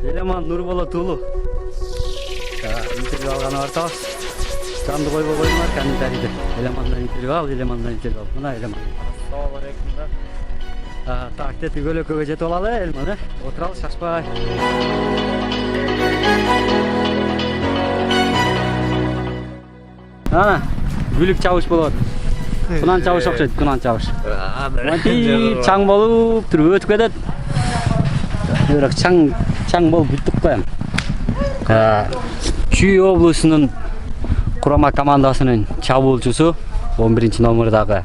Элеман Нурболот уулу. Интервью алганы бартабыз. Жанды койбой койдуңар комментарийде. Элемандан интервью ал, Элемандан интервью ал. Мына Элеман. Assalomu alaykum da. Так, тети көлөкөгө жетип алалы, Элеман, Отуралы, шашпай. Ана, гүлүк чабыш болот. Кунан чабыш окшойт, кунан чабыш. Мынтип чаң болуп туруп өтүп кетет. Бирок чаң болуп бүттүк коем. Чүй облусунун курама командасынын чабуулчусу 11 номердагы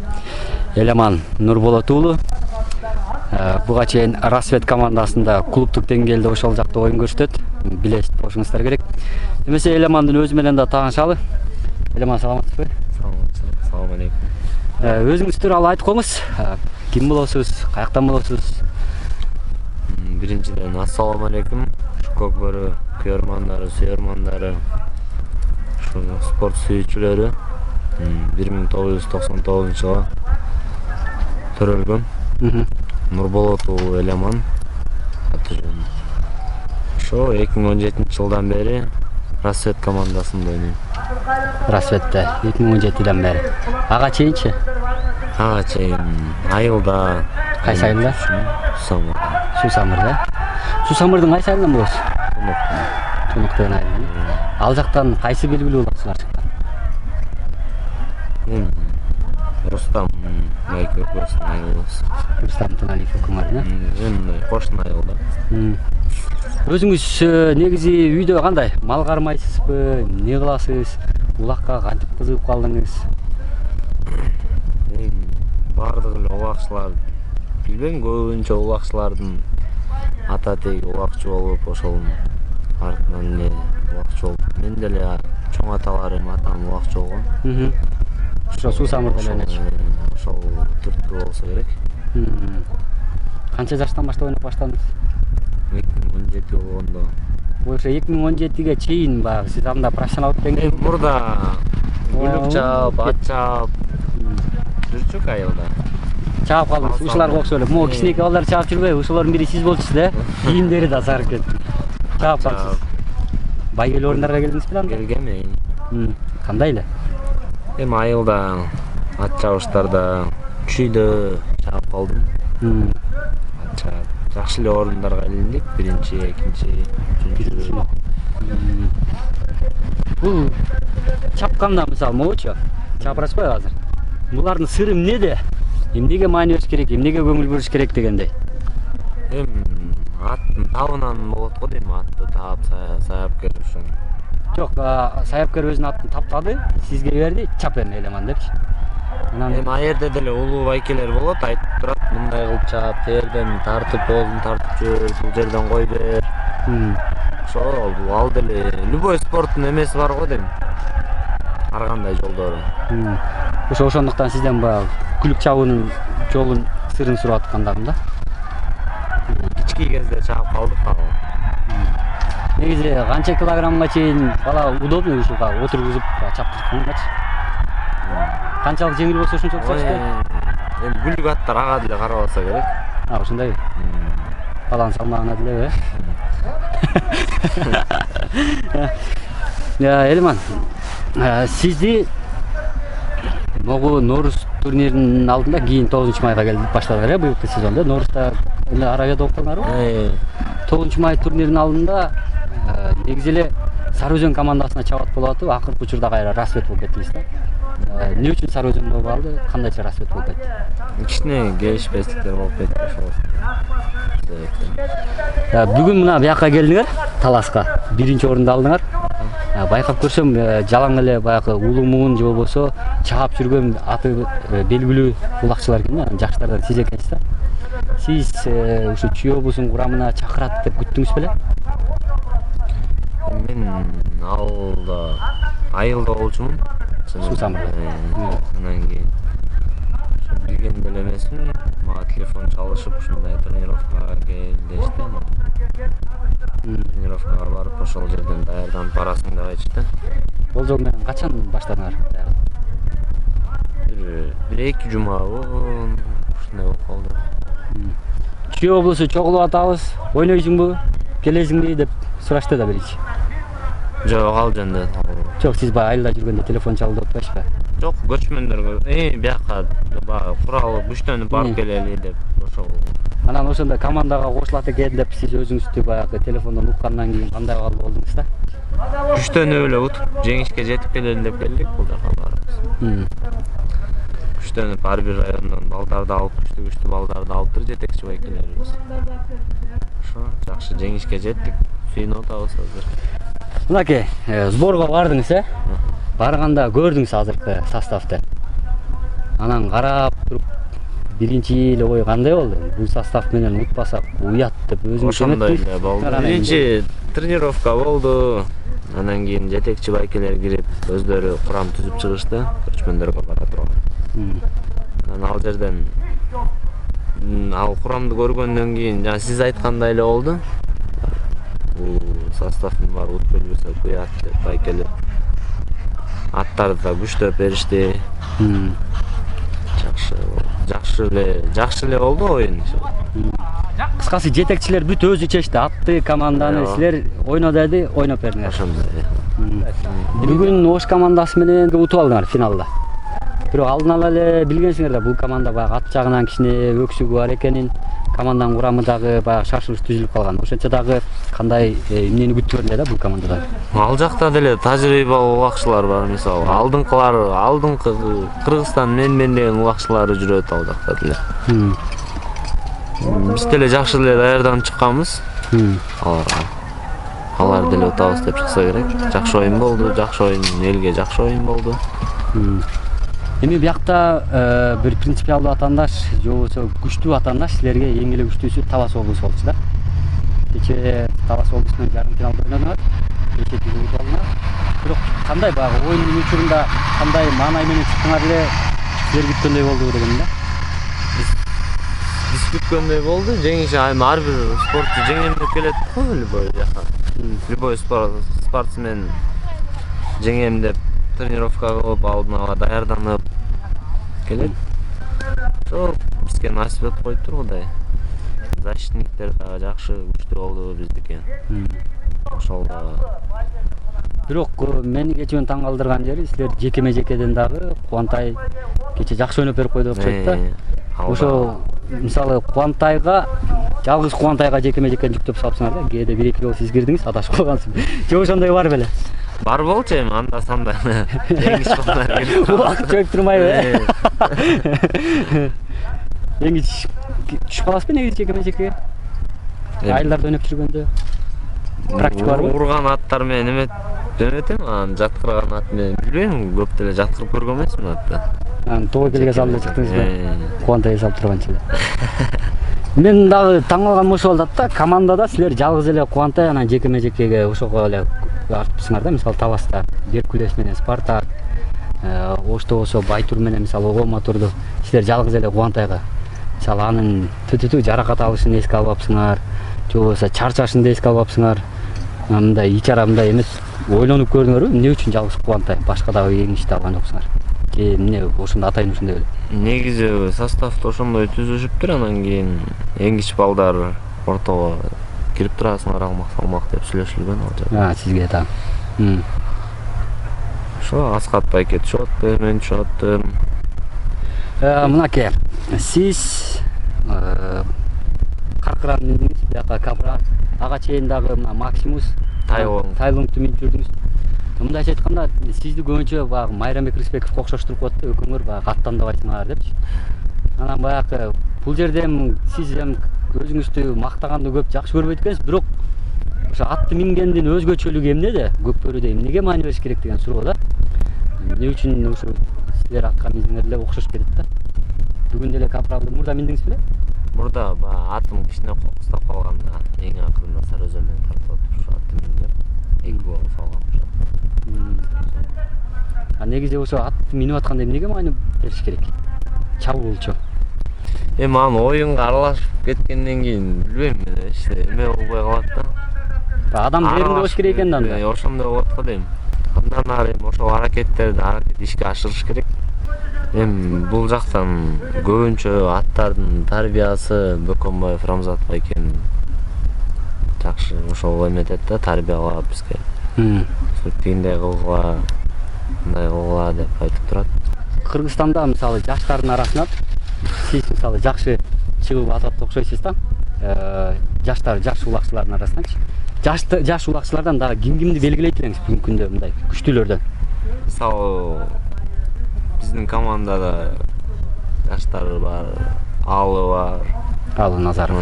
Элеман Нурболот уулу. Буга чейин Рассвет командасында клубтук деңгээлде ошол жакта оюн көрсөтөт. Билесиз болушуңуздар керек. Эмесе Элемандын өзү менен да таанышалы. Элеман, саламатсызбы? Assalomu alaykum. Өзүңүз тууралуу айтып коңуз. Ким болосуз? Каяктан болосуз? Биринчиден assalomu alaykum. Көкбөрү көрөрмандары, сүйөрмандары, спорт сүйүүчүлөрү. 1999-жылы төрөлгөн. Нурболот уулу Элеман. Ошо 2017-жылдан бери Рассвет командасында ойнойм. Рассветте 2017-ден бери. Ага чейинчи? Ага чейин айылда. Кайсы айылда? Сусамырда. Сусамырдын кайсы айылынан болосуз? Тунуктун айылынан. Ал жактан кайсы белгилүү улакчылар чыккан? Рустам Майкөкөсүн айылыбыз. Рустам Туналиевдин айылы. Кошун айылда. Өзүңүз негизи үйдө кандай? Мал кармайсызбы? Эмне кыласыз? Улакка кантип кызыгып калдыңыз? Бардык эле улакчылар билбейм, көбүнчө улакчылардын ата теги улакчы болуп, ошол артынан эле улакчы болуп. Мен деле чоң аталарым, атам улакчы болгон. Ошо Сусамырда эле ойночу. Ошол түрттүү болсо керек. Канча жаштан баштап ойноп баштадыңыз? 2017 болгондо. Ошо 2017-ге чейин баягы сиз анда профессионалдык деңгээлде Мурда гүлүк чаап, ат чаап жүрчүк айылда. чаап калдыңыз. Ушуларга окшоп эле. Могу кичинекей балдар чаап жүрбөйбү? Ушулардын бири сиз болчусуз да? Кийимдери да сарып кетти. Чаап калдыңыз. Байгелүү орундарга келдиңизби анда? Келгем. Кандай эле? Эми айылда ат чабыштарда чүйдө чаап калдым. Ат чаап. Жакшы эле орундарга илиндик. Биринчи, экинчи, үчүнчү. Бул чапканда мисалы могучу чапырашпайбы азыр? Булардын сыры эмнеде? Эмнеге маани бериш керек, эмнеге көңүл буруш керек дегендей? Аттын табынан болот го дейм, атты таап саяпкер ошон. Жок, саяпкер өзүнүн атын таптады, сизге берди, чап эми Элеман депчи. Эми аерде деле улуу байкелер болот, айтып турат, мындай кылып чап, жерден тартып, оозун тартып жибер, бул жерден кой бер. Ошол ал деле любой спорттун эмеси бар го дейм. Ар кандай жолдору. Ошондуктан сизден баягы күлүк чабуунун жолун сырын сурап аткандагым да. Кички кезде чаап калдык ал. Негизи канча килограммга чейин бала удобный ушуга отургузуп чаптырткангачы? Канчалык жеңил болсо ошончолук чаппайбы? Эми бүлүк аттар ага деле карабаса керек. Ошондойбу. Баланын салмагына делеби? Элеман, сизди могу Норус турниринин алдында кийин 9-майга келип баштадылар, быйылкы сезондо. Норузда эле Аравияда болуп калдыңарбы? 9-май турниринин алдында негизи эле Сары Өзөн командасына чабат болуп атып, акыркы учурда кайра Рассвет болуп кеттиңиз да. Эмне үчүн Сары Өзөн болуп алды? Кандайча Рассвет болуп кетти? Кичине келишпестиктер болуп кетти ошол. Бүгүн мына бияка келдиңер, таласка. Биринчи орунду алдыңар. Байкап көрсөм, жалаң эле баягы улуу же болбосо чаап жүргөн аты белгилүү улакчылар экен да, жаштардан сиз экенсиз да. Сиз ушу Чүй облусунун курамына чакырат деп күттүңүз беле? Мен айылда болчумун. Сусамырда. Анан кийин билген деле эмесмин. Мага телефон чалышып, ушундай тренировкага кел дешти. Тренировкага барып, ошол жерден даярданып барасың деп айтышты. Болжол менен качан баштадыңар? Бир 2 жумабы ушундай болуп калды. Чүй облусу чогулуп атабыз. Ойнойсуңбу? келесиңби деп сурашты да биринчи. Жок, ал жөнүндө. Жок, сиз баягы айылда жүргөндө телефон чалды деп атпайсызбы? Жок, көчмөндөр бияка баягы куралы күчтөнүп барып келели деп ошол. Анан ошондо командага кошулат экен деп сиз өзүңүздү баягы телефондон уккандан кийин кандай кабыл болдуңуз да? Күчтөнүп эле утуп жеңишке жетип келели деп келдик бул жака баарыбыз. Күчтөнүп ар бир райондон балдарды алып, күчтүү балдарды алыптыр жетекчи байкелерибиз. Ошо жакшы жеңишке жеттик. Сүйүнүп атабыз азыр. Мынакей, сборго бардыңыз, барганда көрдүңүз азыркы составды. Анан карап туруп биринчи эле ой кандай болду? Бул состав менен утпасак уят деп өзүңүз ошондой эле болду. Биринчи тренировка болду. Анан кийин жетекчи байкелер кирип, өздөрү курам түзүп чыгышты, көчмөндөргө бара турган. Анан ал жерден ал курамды көргөндөн кийин, жана сиз айткандай эле болду. Бул составдын баары ут келбесе уят деп байкелер. Аттарды да күчтөп беришти. Жакшы эле болду оюн. Кыскасы жетекчилер бүт өзү чечти. Атты команданы силер ойно деди, ойноп бердиңер. Ошондой. Бүгүн Ош командасы менен утуп алдыңар финалда. Бирок алдын ала эле билгенсиңер да, бул команда баягы ат жагынан кичине өксүгү бар экенин, команданын курамы дагы баягы шашылыш түзүлүп калган. Ошончо дагы кандай эмнени күттүңөр да бул командадан? Ал жакта деле тажрыйбалуу улакчылар бар, мисалы. Алдыңкы Кыргызстан мен деген улакчылары жүрөт ал жакта деле. Биз деле жакшы эле даярданып чыкканбыз. Алар деле утабыз деп чыкса керек. Жакшы оюн болду, жакшы оюн, элге жакшы оюн болду. Эми биякта бир принципиалдуу атаандаш, же болбосо күчтүү атаандаш силерге эң эле күчтүүсү Талас облусу болчу да. Кечээ Талас облусу менен жарым финалда ойнодуңар. Кечээ утуп алдыңар. Бирок кандай баягы оюндун учурунда кандай маанай менен чыктыңар эле, силер күткөндөй болдубу дегеним да. Биз күткөндөй болду. Жеңиш ар бир спортчу жеңем деп келет го, любой жака. Любой спортсмен жеңем деп тренировка кылып, алдын ала даярданып келет. Ошо бизге насип этип коюптур Кудай. Защитниктер дагы жакшы күчтүү болду биздики. Ошол дагы. Бирок мени кечээ таң калтырган жери силер жекеме-жекеден дагы Кубантай кечээ жакшы ойноп берип койду деп окшойт да. Ошо мисалы Кубантайга жалгыз Кубантайга жекеме-жекен жүктөп салыпсыңар да. Кээде 1-2 жолу сиз кирдиңиз, адашып калгансыз. Же ошондой бар беле? Бар болчу эми анда-санда. Жеңиш болмай кирип. Убакыт чөгүп турмайбы? Эми түшүп каласызбы негизи жекеме-жекеге? Айылдарда ойноп жүргөндө практика барбы? Урган аттар менен эметем, анан жаткырган ат менен билбейм, көп деле жаткырып көргөн эмесмин атты. Анан тобокелге салып чыктыңызбы? Кубантайга салып турганчы эле. Мен дагы таң калганым ошол болот да, командада силер жалгыз эле Кубантай анан жекеме-жекеге ошого эле артыпсыңар да, мисалы Таласта Геркулес менен Спартак, Ошто болсо Байтур менен мисалы Ого Моторду силер жалгыз эле Кубантайга мисалы анын жаракат алышын эске албапсыңар, же болбосо чарчашын да эске албапсыңар. Мындай ичара мындай эмес ойлонуп көрдүңөрбү? Эмне үчүн жалгыз Кубантай, башка дагы кеңешти алган жоксуңар? Же эмне ошондо атайын ушундай эле? Негизи составды ошондой түзүшүптүр, анан кийин эң кичи балдар ортого кирип турасыңар алмак деп сүйлөшүлгөн ал жерде. Сизге да. Ошо Аскат байке түшүп атты, мен түшүп аттым. Мынакей, сиз Каркыраны миндиңиз, бияка Капра, ага чейин дагы мына Максимус, Тайлонгду минип жүрдүңүз. Мындайча айтканда, сизди көбүнчө баягы Майрамбек Рысбековго окшоштуруп коет да, экөөңөр баягы аттандабайсыңар депчи. Анан баягы бул жерде сиз өзүңүздү мактаганды көп жакшы көрбөйт экенсиз, бирок ошо атты мингендин өзгөчөлүгү эмнеде? Көпбөрүдө эмнеге маани бериш керек деген суроо да. Эмне үчүн ошо силер атка минсеңер эле окшошуп кетет да. Бүгүн деле Капралды мурда миндиңиз беле? Мурда атым кичине кокустап калганда эң акырында Сары Өзөн менен тартып атып ошо атты миндип, 2 гол салгам ошо. Негизи ошо атты минип атканда эмнеге маани бериш керек? Чабуулчу. Эми аны оюнга аралашып кеткенден кийин билбейм, эме болбой калат да. Адам жеринде болуш керек экен да анда. Ошондой болот го дейм. Андан ары ошол аракет ишке ашырыш керек. Эми бул жактан көбүнчө аттардын тарбиясы Бөкөнбаев Рамзат байкенин жакшы жакшы ошол эметет да, тарбия кылат бизге. Тигиндей кылгыла, мындай кылгыла деп айтып турат. Кыргызстанда мисалы жаштардын арасынан сиз мисалы жакшы чыгып атат окшойсуз да. Жаш улакчылардын арасынанчы. Жаш улакчылардан дагы кимди белгилейт элеңиз бүгүнкү күндө мындай күчтүүлөрдөн? Мисалы биздин командада жаштар бар, Алы бар. Алы Назаров.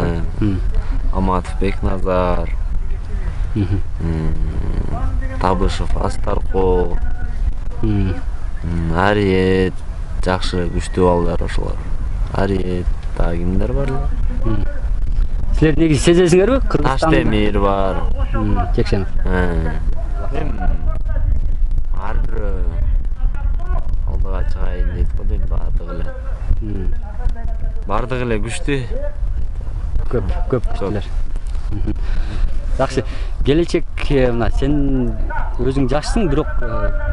Аматов Бекназар. Табышев Астаркул. Ариет жакшы күчтүү балдар ошолор. Ариет дагы кимдер бар эле? Силер негизи сезесиңерби? Кыргызстанда Таштемир бар. Жекшенов. Ар бирөө алдыга чыгайын дейт го дейм, бардыгы эле күчтүү. Көп күчтүүлөр. Жакшы. Келечек мына сен өзүң жашсың, бирок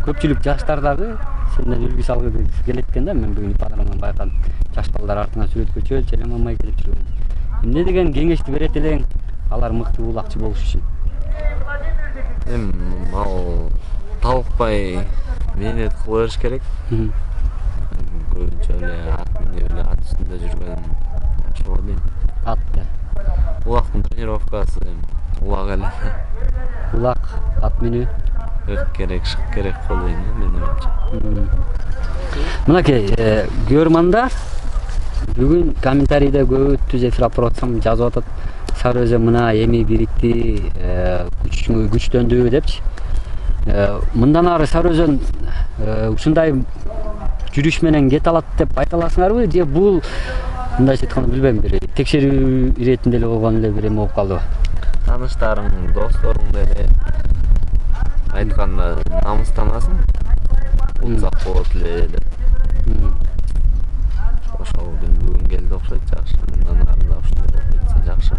көпчүлүк жаштар дагы сенден үлгү алгысы келет экен да. Мен бүгүн программаны байкадым. Жаш балдар артынан сүрөткө чыгып алмай келип жүргөн. Эмне деген кеңешти берет элең алар мыкты улакчы болуш үчүн? Ал талыкпай мээнет кыла бериш керек. Көбүнчө эле ат минип эле ат үстүндө жүргөн ошого дейм. Ат. Улактын тренировкасы улак эле. Улак, ат минүү. Ык керек, шык керек го дейм мен ойлоймчу. Мынакей, көрмандар бүгүн комментарийде көп түз эфир алып атсам жазып атат. Сары Өзөн мына эми бирикти, күчтөндү депчи. Мындан ары Сары Өзөн ушундай жүрүш менен кете алат деп айта аласыңарбы? Же бул мындайча айтканда билбейм, бир текшерүү иретинде эле болгон эле бир эме болуп калдыбы? Таныштарың, досторуң деле айтканда намыстанасың. Улсак болот эле деп. Ошол күн бүгүн келди окшойт, жакшы. Мындан ары да ушундай болуп кетсе жакшы.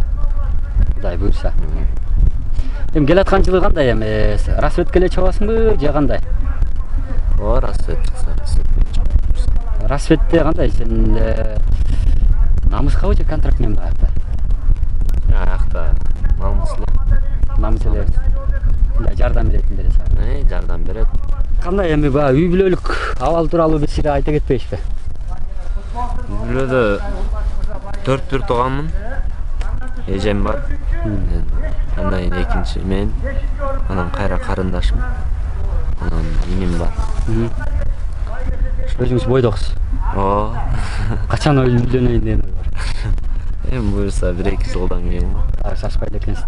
Кудай буйрса. Эми келаткан жылы кандай эми? Рассветке эле чабасыңбы же кандай? Рассвет чыкса, рассветке чыгып. Рассветте кандай? Сен намыскабы же контракт менен аякта? Аякта намыслуу. Намыс эле. Жардам берет деле сага. Жардам берет. Кандай эми баягы үй бүлөлүк абал тууралуу бир сире айта кетпейсизби? Үй бүлөдө 4 тууганмын. Эжем бар. Андан кийин экинчи мен, анан кайра карындашым. Анан иним бар. Өзүңүз бойдоксуз. Качан үйлөнөйүн деген ой бар? Эми буюрса 1-2 жылдан кийин го. Шашпайт экенсиз.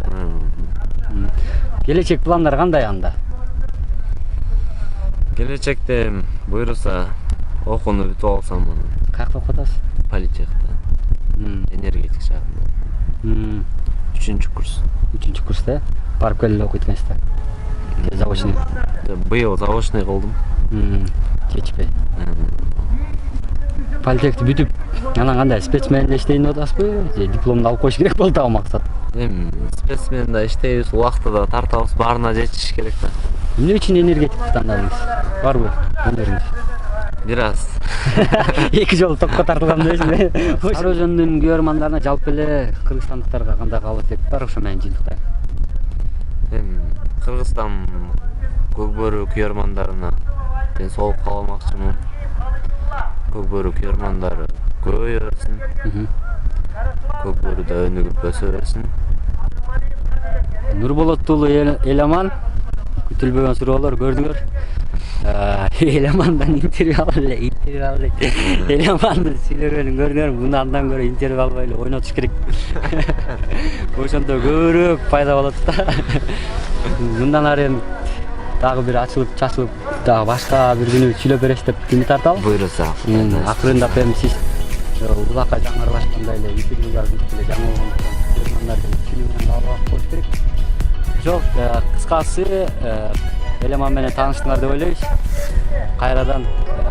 Келечек пландар кандай анда? Келечекте буюрса окууну бүтүп алсам, Каякта окуп атасыз? Политехте. Энергетик жагында. 3-курс. 3-курста барып келип окуйт экенсиз. Заочный. Быйыл заочный кылдым. Кечпей. Политехти бүтүп, анан кандай спецмен иштейин деп атасызбы? Же дипломду алып коюш керек болду дагы максат? Эми спецмен да иштейбиз, убакта да тартабыз, баарына жетиш керек да. Эмне үчүн энергетикти тандадыңыз? Барбы өнөрүңүз? Бир аз. 2 жолу токко тартылган дейсизби? Сары Өзөндүн көрөрмандарына жалпы эле кыргызстандыктарга кандай каалоо тилек бар, ошо менен жыйынтыктайм. Эми Кыргызстан көкбөрү көрөрмандарына ден соолук кааламакчымын. Көкбөрү көрөрмандары көбөйө берсин. Көкбөрүдө өнүгүп өсө берсин. Нурболот уулу Эламан, күтүлбөгөн суроолор көрдүңөр. Эламандан интервью алып Эламандын сүйлөгөнүн көрдүңөр, мындан көрө интервью албай эле ойнотуш керек. Ошондо көбүрөөк пайда болот да. Мындан ары эми дагы бир ачылып, чачылып, дагы башка бир күнү сүйлөп бересиз деп үмүт артабыз. Буйруса. Акырындап эми сиз улакка жаңырбашкандай эле интервьюларды эле жаңы болгондуктан көрөрмандарды сүйлөө менен алып коюш керек. Жок, кыскасы Эламан менен тааныштыңар деп ойлойбуз. Кайрадан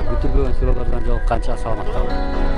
күтүлбөгөн суроолордон жолукканча саламатта болуңуз.